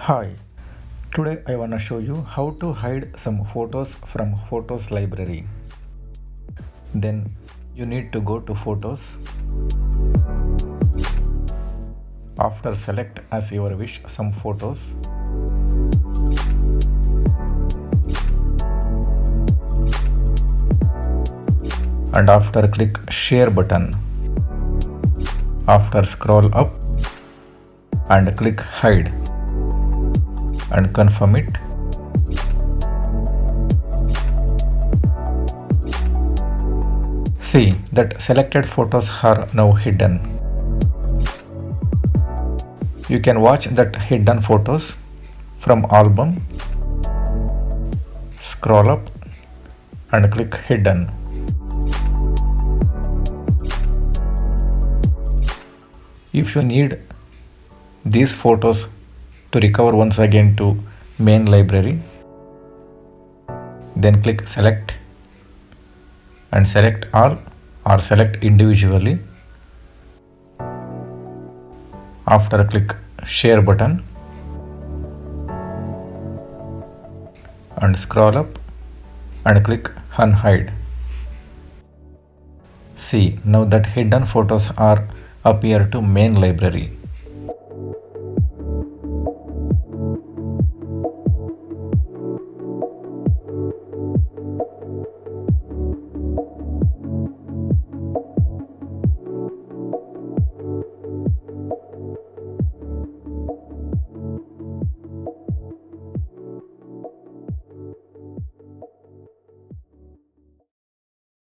Hi, today I wanna show you how to hide some photos from Photos library. Then you need to go to Photos. After select as your wish some photos. And after click Share button. After scroll up and click Hide and confirm it. See that selected photos are now hidden. You can watch that hidden photos from album. Scroll up and click Hidden. If you need these photos to recover once again to main library, then click Select and select all or select individually. After click Share button and scroll up and click Unhide. See, now that hidden photos are appear to main library.